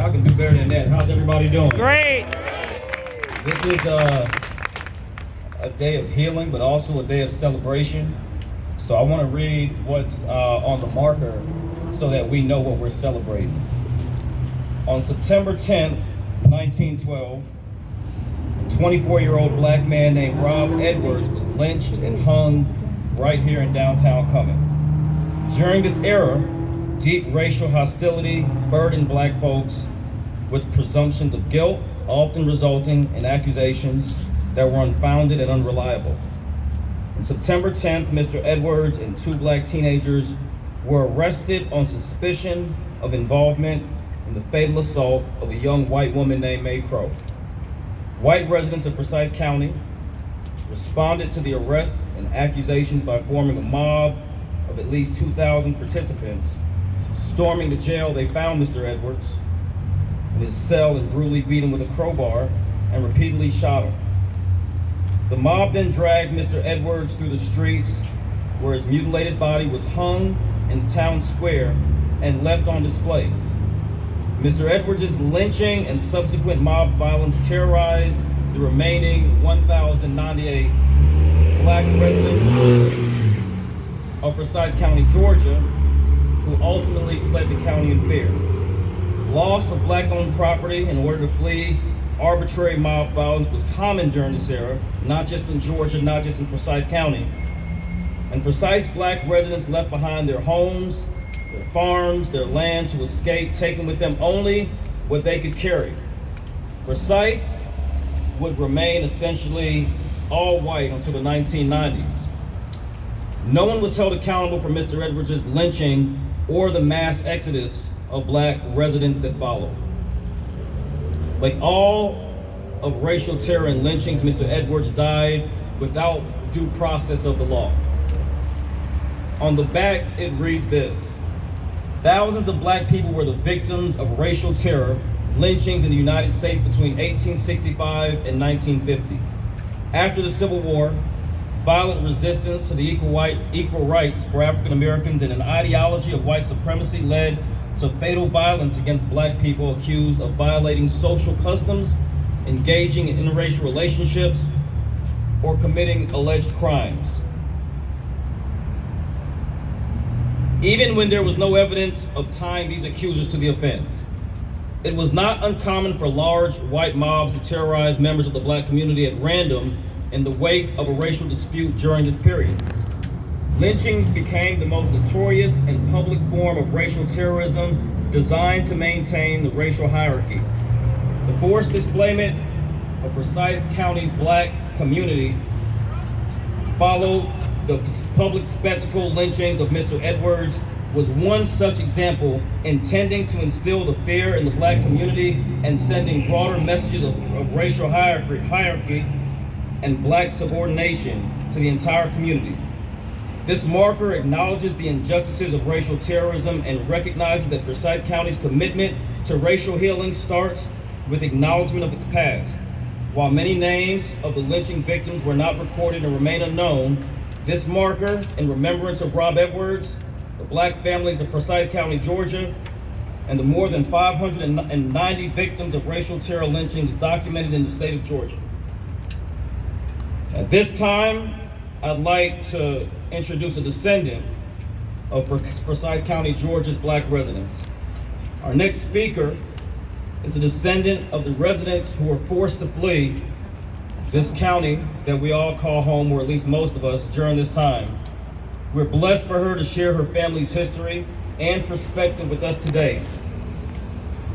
I can do better than that. How's everybody doing? Great. This is a day of healing, but also a day of celebration. So I want to read what's on the marker so that we know what we're celebrating. On September 10th, 1912, a 24-year-old black man named Rob Edwards was lynched and hung right here in downtown Cumming. During this era, deep racial hostility burdened black folks with presumptions of guilt, often resulting in accusations that were unfounded and unreliable. On September 10th, Mr. Edwards and two black teenagers were arrested on suspicion of involvement in the fatal assault of a young white woman named Mae Crow. White residents of Forsyth County responded to the arrests and accusations by forming a mob of at least 2,000 participants. Storming the jail, they found Mr. Edwards in his cell and brutally beat him with a crowbar and repeatedly shot him. The mob then dragged Mr. Edwards through the streets where his mutilated body was hung in town square and left on display. Mr. Edwards' lynching and subsequent mob violence terrorized the remaining 1,098 black residents of Forsyth County, Georgia, who ultimately fled the county in fear. Loss of black-owned property in order to flee arbitrary mob violence was common during this era, not just in Georgia, not just in Forsyth County. And Forsyth's black residents left behind their homes, their farms, their land to escape, taking with them only what they could carry. Forsyth would remain essentially all white until the 1990s. No one was held accountable for Mr. Edwards' lynching or the mass exodus of black residents that followed. Like all of racial terror and lynchings, Mr. Edwards died without due process of the law. On the back, it reads this: thousands of black people were the victims of racial terror, lynchings in the United States between 1865 and 1950. After the Civil War, violent resistance to the equal rights for African Americans and an ideology of white supremacy led to fatal violence against black people accused of violating social customs, engaging in interracial relationships, or committing alleged crimes. Even when there was no evidence of tying these accusers to the offense, it was not uncommon for large white mobs to terrorize members of the black community at random in the wake of a racial dispute during this period. Lynchings became the most notorious and public form of racial terrorism designed to maintain the racial hierarchy. The forced displacement of Forsyth County's black community followed the public spectacle lynchings of Mr. Edwards was one such example, intending to instill the fear in the black community and sending broader messages of racial hierarchy and black subordination to the entire community. This marker acknowledges the injustices of racial terrorism and recognizes that Forsyth County's commitment to racial healing starts with acknowledgement of its past. While many names of the lynching victims were not recorded and remain unknown, this marker, in remembrance of Rob Edwards, the black families of Forsyth County, Georgia, and the more than 590 victims of racial terror lynchings documented in the state of Georgia. At this time, I'd like to introduce a descendant of Forsyth County, Georgia's black residents. Our next speaker is a descendant of the residents who were forced to flee this county that we all call home, or at least most of us, during this time. We're blessed for her to share her family's history and perspective with us today.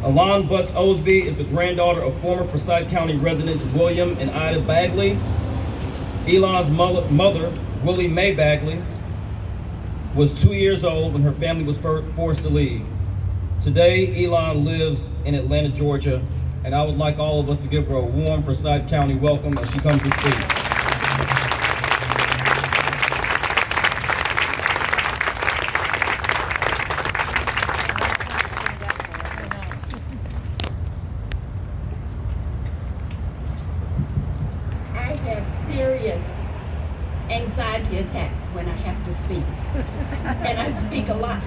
Alon Butts Osby is the granddaughter of former Forsyth County residents William and Ida Bagley. Elon's mother, Willie Mae Bagley, was 2 years old when her family was forced to leave. Today, Elon lives in Atlanta, Georgia, and I would like all of us to give her a warm Forsyth County welcome as she comes to speak. I have serious anxiety attacks when I have to speak. And I speak a lot,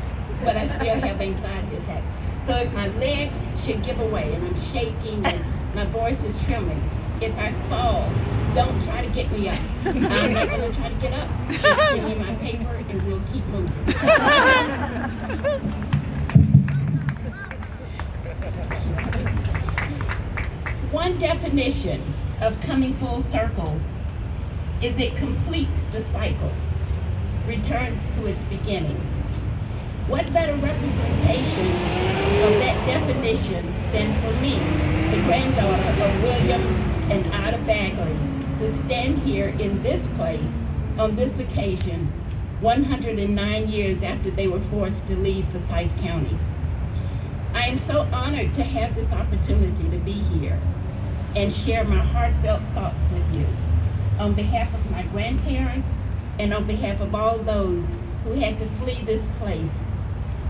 but I still have anxiety attacks. So if my legs should give away and I'm shaking and my voice is trembling, if I fall, don't try to get me up. I'm not going to try to get up. Just give me my paper and we'll keep moving. One definition of coming full circle is it completes the cycle, returns to its beginnings. What better representation of that definition than for me, the granddaughter of William and Ida Bagley, to stand here in this place on this occasion 109 years after they were forced to leave Forsyth County. I am so honored to have this opportunity to be here and share my heartfelt thoughts with you on behalf of my grandparents and on behalf of all those who had to flee this place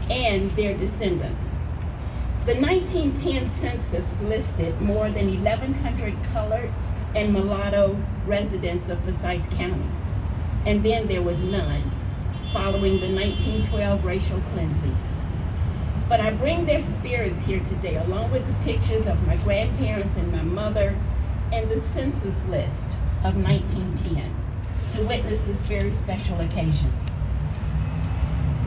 and their descendants. The 1910 census listed more than 1,100 colored and mulatto residents of Forsyth County, and then there was none following the 1912 racial cleansing. But I bring their spirits here today, along with the pictures of my grandparents and my mother and the census list of 1910, to witness this very special occasion.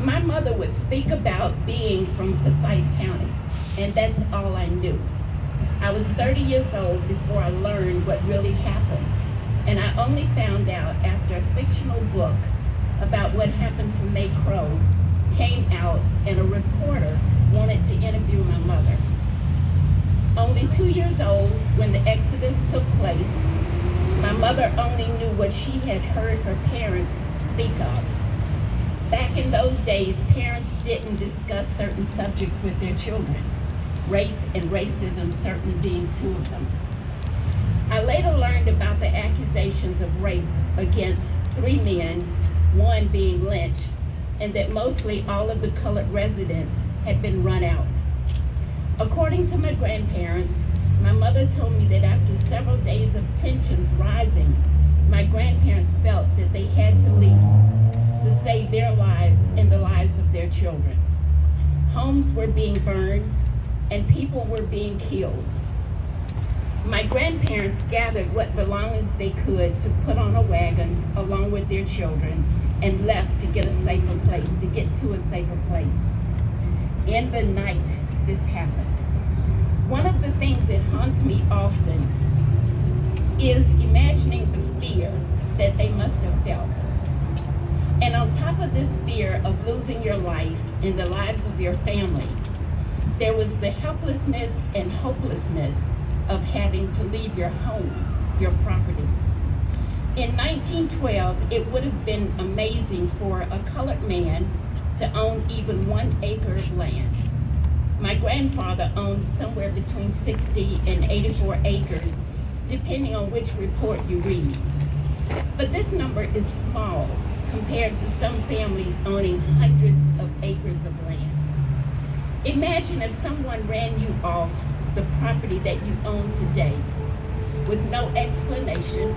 My mother would speak about being from Forsyth County, and that's all I knew. I was 30 years old before I learned what really happened, and I only found out after a fictional book about what happened to May Crow came out and a reporter wanted to interview my mother. Only 2 years old when the Exodus took place, my mother only knew what she had heard her parents speak of. Back in those days, parents didn't discuss certain subjects with their children, rape and racism certainly being two of them. I later learned about the accusations of rape against 3 men, one being lynched, and that mostly all of the colored residents had been run out. According to my grandparents, my mother told me that after several days of tensions rising, my grandparents felt that they had to leave to save their lives and the lives of their children. Homes were being burned and people were being killed. My grandparents gathered what belongings they could to put on a wagon along with their children and left to get to a safer place. In the night, this happened. One of the things that haunts me often is imagining the fear that they must have felt. And on top of this fear of losing your life and the lives of your family, there was the helplessness and hopelessness of having to leave your home, your property. In 1912, it would have been amazing for a colored man to own even 1 acre of land. My grandfather owned somewhere between 60 and 84 acres, depending on which report you read. But this number is small compared to some families owning hundreds of acres of land. Imagine if someone ran you off the property that you own today with no explanation,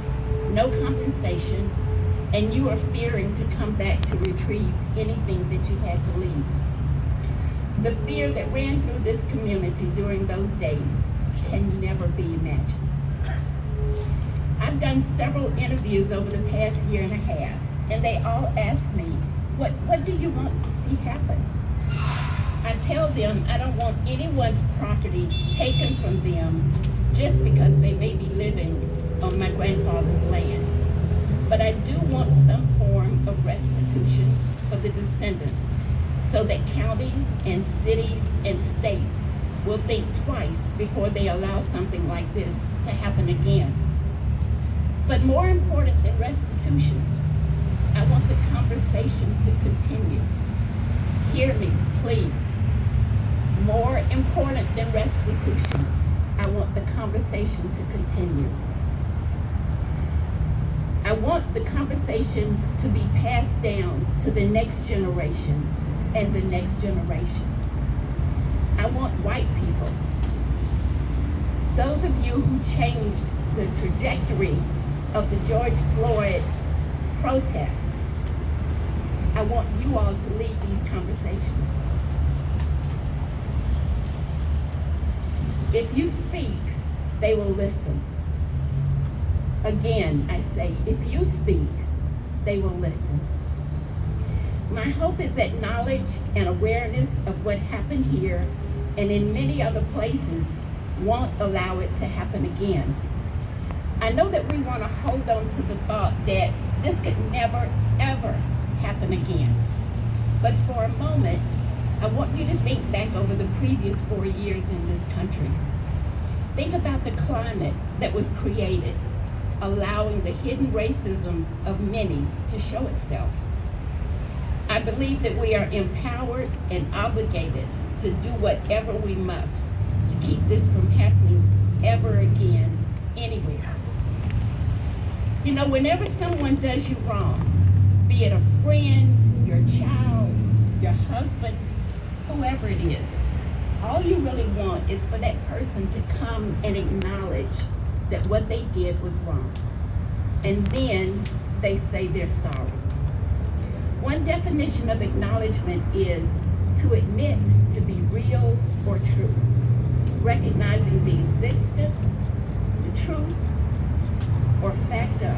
no compensation, and you are fearing to come back to retrieve anything that you had to leave. The fear that ran through this community during those days can never be imagined. I've done several interviews over the past year and a half, and they all ask me, what do you want to see happen? I tell them I don't want anyone's property taken from them just because they may be living on my grandfather's land. But I do want some form of restitution for the descendants so that counties and cities and states will think twice before they allow something like this to happen again. But more important than restitution, I want the conversation to continue. Hear me, please. More important than restitution, I want the conversation to continue. I want the conversation to be passed down to the next generation and the next generation. I want white people, those of you who changed the trajectory of the George Floyd protests, I want you all to lead these conversations. If you speak, they will listen. Again, I say, if you speak, they will listen. My hope is that knowledge and awareness of what happened here and in many other places won't allow it to happen again. I know that we want to hold on to the thought that this could never, ever happen again. But for a moment, I want you to think back over the previous 4 years in this country. Think about the climate that was created, allowing the hidden racisms of many to show itself. I believe that we are empowered and obligated to do whatever we must to keep this from happening ever again, anywhere. You know, whenever someone does you wrong, be it a friend, your child, your husband, whoever it is, all you really want is for that person to come and acknowledge that what they did was wrong. And then they say they're sorry. One definition of acknowledgement is to admit to be real or true, recognizing the existence, the truth, or fact of